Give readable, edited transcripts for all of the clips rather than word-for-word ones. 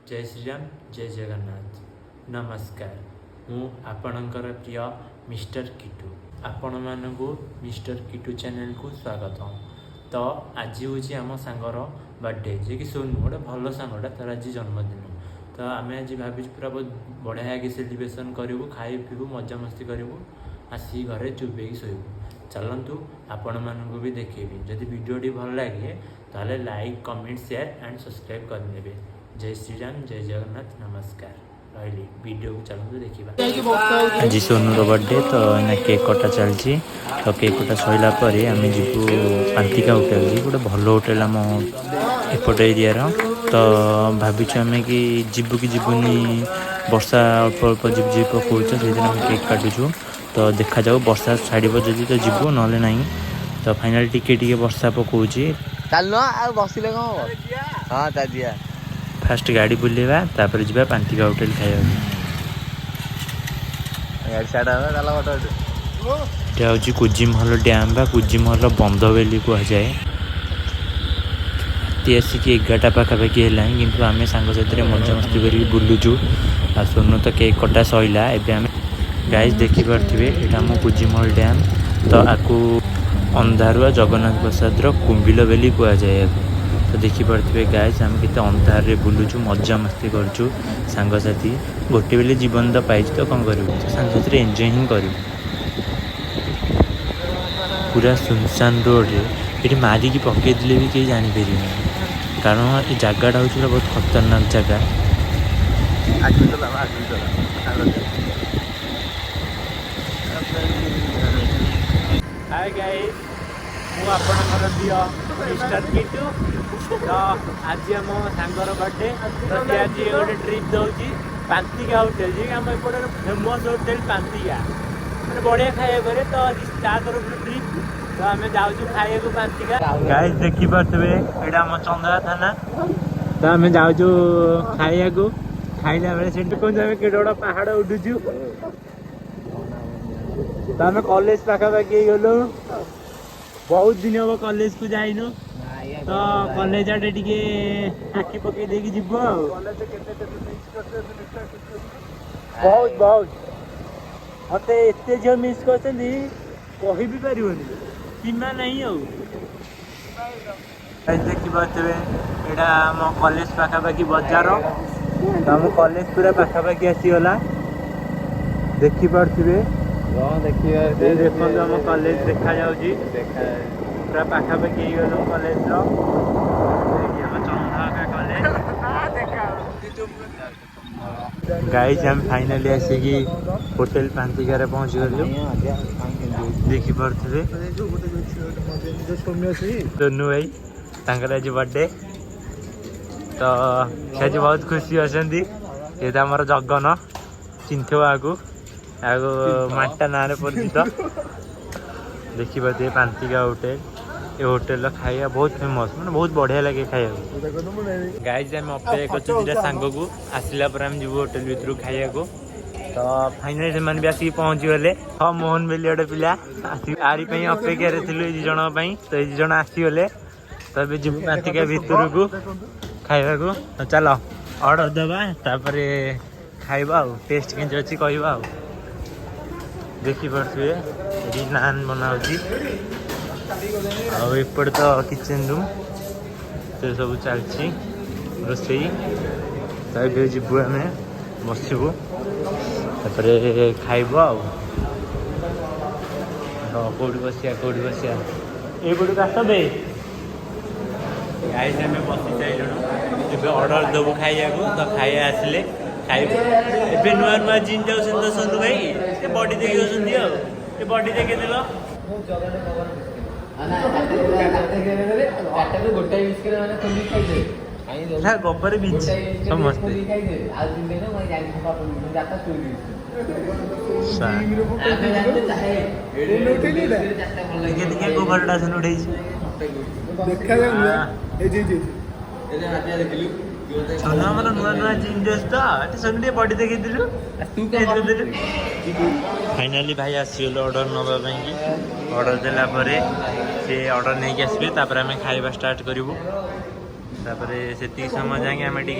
जय श्रीराम जय जगन्नाथ नमस्कार मु आपणकर प्रिय मिस्टर किटू आपण मानू मिस्टर किटू चैनल को स्वागत। तो आज हूँ आम सांगर बर्थडे जे कि सोनू गोटे भल सांगटा तार आज जन्मदिन। तो आम आज भावी पूरा बहुत बढ़िया कि सेलिब्रेसन करूँ खाई पीबू मजा मस्ती करूँ आसी घरे चुपे शोबू। चलतु आपण मानू भी देखेबी जदि वीडियोटी भल लगे ताले like comment share and subscribe करने। जय श्रीराम जय जगन्नाथ नमस्कार रही वीडियो को चलते देखा। आज सोनूर बर्थडे तो ना केक कटा चलती। तो केक कटा सरला आम जीवु पांतिका होटेल गोटे भल होटेल आम एपट एरियार। तो भाविचु आम कि जीवु कि जीवनी वर्षा अल्प अल्प जीव जीव पकाच से आम केक काटुचु। तो देखा जाऊ वर्षा छाड़ जदि तो जीवु ना ना। तो फाइनाल टिके वर्षा पकाउची चल बसिले हाँ दिया फास्ट गाड़ी बुलेवा तापर जीवा पांतिका होटेल खाइबा। हूँ कुजिमहल डैम बा कुजिमहल बंध बेली कहुए। आसिक 11टा पाखापाखि है कि आम सांग साथी मजा मस्ती कर बुलुचु। आ सोनू तो केक कटा सैला एवं गाइज देखिपे यहाँ आम कुजिमहल डैम। तो आपको अंधारुआ जगन्नाथ प्रसाद कुंभिल बेली कहुए। तो देखिपे गाइज आम के अंधार रे बुलुचु मजा मस्ती करुचु सांग साथी। गोटे बेले जीवन तो पाई तो कौन करूँ तो सांग साथी एंजॉय ही करूँ। पूरा सुनसान रोड ये मारिकी पकईदे भी कहीं जापर कारण ये जगटा हूँ बहुत खतरनाक जगह। हाय गाइस मु आपणकर प्रिय मिस्टर किटू। तो आज आम सांगर बर्थडे तो सी आज गोटे ट्रिप दौर पांतिका होटेल जी आम एपटे फेमस होटेल पांतिका मैंने बढ़िया खाया करे। तो ता तरफ ट्रिप तो आम जाऊँ खाया पांतिका। गाइस देखी पारे यहाँ आम चंदा थाना। तो आम जाऊँ खाया खाइला बेले से कौन आम केटे बड़ा पहाड़ उठुचु। तो आम कॉलेज पाखापाखि गलु बहुत दिन हम कॉलेज को जाइनु। तो कॉलेज आटे टिके आखि पकई देकी जीव बहुत बहुत मत एत झील मिस कर कही भी पार सीमा नहीं। देखिपे यहाँ आम कॉलेज पाखापाखि बजार। तो आम कॉलेज पूरा पाखापाखि आसीगला देखिपे देखो आम कॉलेज देखा जाऊँगी पूरा पाखापाखि गलु कॉलेज गाइज हम फाइनाली आसिकी होटेल पांतिकार पहुँच गलु। देखिपे सोनू भाई तांकर आज बर्थडे। तो से आज बहुत खुशी अच्छा। ये तो आमर जगन चिंथो आगु आगु माटा ना परिचित। देखिए पांतिका होटेल ये होटेल खाया बहुत फेमस मैंने बहुत बढ़िया लगे खाया। गाइज आम अपेक्षा कर सांग को आसला आम जीव होटेल भर खाया। तो फाइनाली से भी आसिक पहुँची गले। हाँ मोहन बेली गोटे पिला आरी अपेक्षा थी ये जन। तो ये जन आसीगले। तो ये जीव पांतिका भितर को खाइबा को। तो चलो ऑर्डर दबा तापर खाइबा टेस्ट के अच्छी कहवा। देखिपे ये नान बनाऊँगी आपट तो किचन रूम तो सब चलती रोसई। तो ये जीवु आम बसबू खाइब कौटी बसिया ये आस बे गाइस आम बसी सारे ऑर्डर देवु खाइया। तो खाइया आसिले खाइबू ए नुआ नुआ जिन जाऊँ तो सोनू भाई ये बडी देखी बडी देखी दिल गोबर बीच समस्ते गोबर से उठे आमर नुआ नुआ जिन तो सुन बडी देखी दिलु। फाइनाली भाई आसीगल ऑर्डर नापी ऑर्डर देला सी ऑर्डर नहीं आसबे आम खाइबा स्टार्ट करूँ। तापरे सेतिक समय जाके आम टे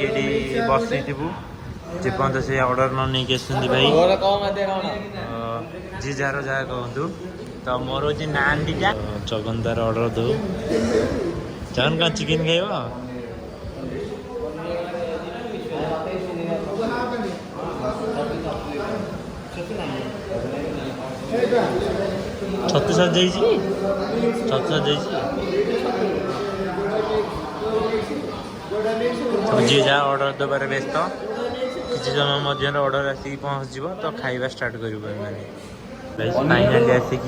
बसू जेपर्यंत से ऑर्डर न नहीं आसुँच भाई जी जार जहाँ कहतु तो मोर हूँ नान दीटा जगन तार ऑर्डर दो जगन कौन चिकेन खाइब छतु सज जी जहाँ ऑर्डर दबार व्यस्त किसी समय मध्य ऑर्डर आसिक पहुँच तो खाइबा स्टार्ट कर फाइनाली आसिक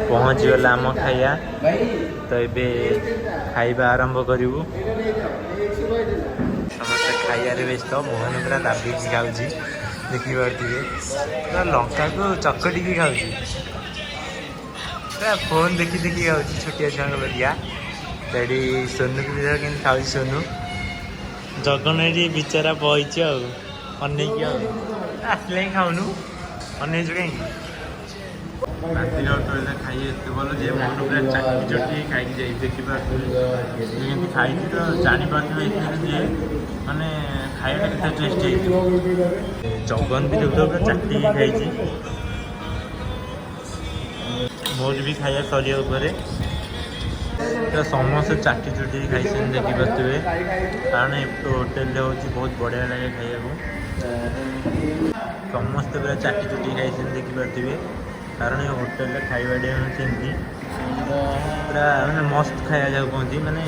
पहुँचीगला आम खाइया तो ये खाइबा आरंभ करूँ समस्त खाइबार व्यस्त मोहन पूरा दाबिकी खाऊँ देखी पारे पूरा लंका को चकटिकी खाऊँ पूरा फोन देखी देखी खाऊँ छोटिया छुआ बरिया तो सोनू के खाऊ सोनू जगन ये बिचारा बहीच अनेक आसले ही खाऊनु अनेक कहीं खाई एत भल जे मन पूरा चाटी चटी खाई देखिए खाई तो जापारे जे माने खाइबा के टेस्ट जगन भी देखो पूरा चाटी खाई मोर भी खाया सरिया उपरे तो समस्त चाटी चुटी खाई देखिपे कारण होटेल हूँ बहुत बढ़िया लगे खाइबा समस्त पूरा चाटी चुटी खाई देखिपे कारण ये होटेल खाइबाटे सेमती पूरा मैंने मस्त खाया जाऊ कहती मैंने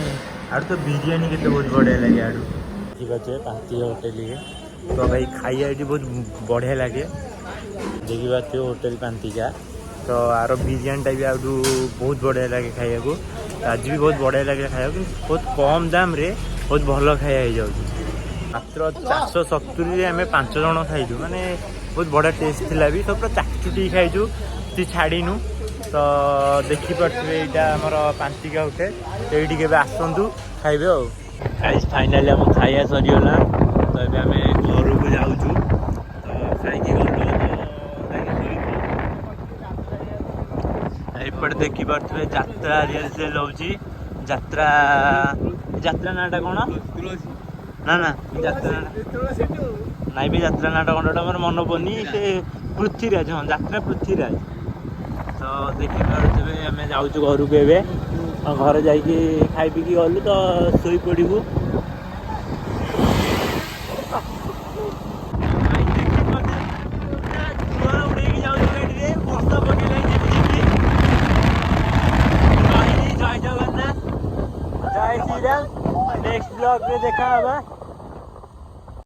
आड़ तो बिरियानी के बहुत बढ़िया लगे आड़ ठीक अच्छे पाती होटेल ये तो भाई खाइया ये बहुत बढ़िया लगे देखी पाते होटेल पांतिका तो आर बिरियानीटा भी आठ बहुत बढ़िया लगे खाया को आज भी बहुत बढ़िया लगे खाया बहुत कम दाम रे बहुत भल खाया हो जाऊँ मात्र 470 आम 5 जन खाइलु माने बहुत बढ़िया टेस्ट थिला भी तो पूरा चाटी चुटी खाइलु ती छाड़ीनु तो देखिपे यहाँ आमर पांतिका होटेल तो ये के आसतु खाइबे आज फाइनाली आम खाइया सरीगला तो ये आम घर को जाऊँ तो खाई एपटे देखिपे यात्रा रिहर्सल होची यात्रा यात्रा नाटा कौन ना ना यात्रा नाई भी यात्रा नाटा कौन मोर मन पड़नी से पृथ्वीराज हाँ यात्रा पृथ्वीराज तो देखिपे आम जाऊँ घर को एवं घर जा खाई पी गलु तो शोई पड़ू नेक्स्ट ब्लॉग में देखा होगा।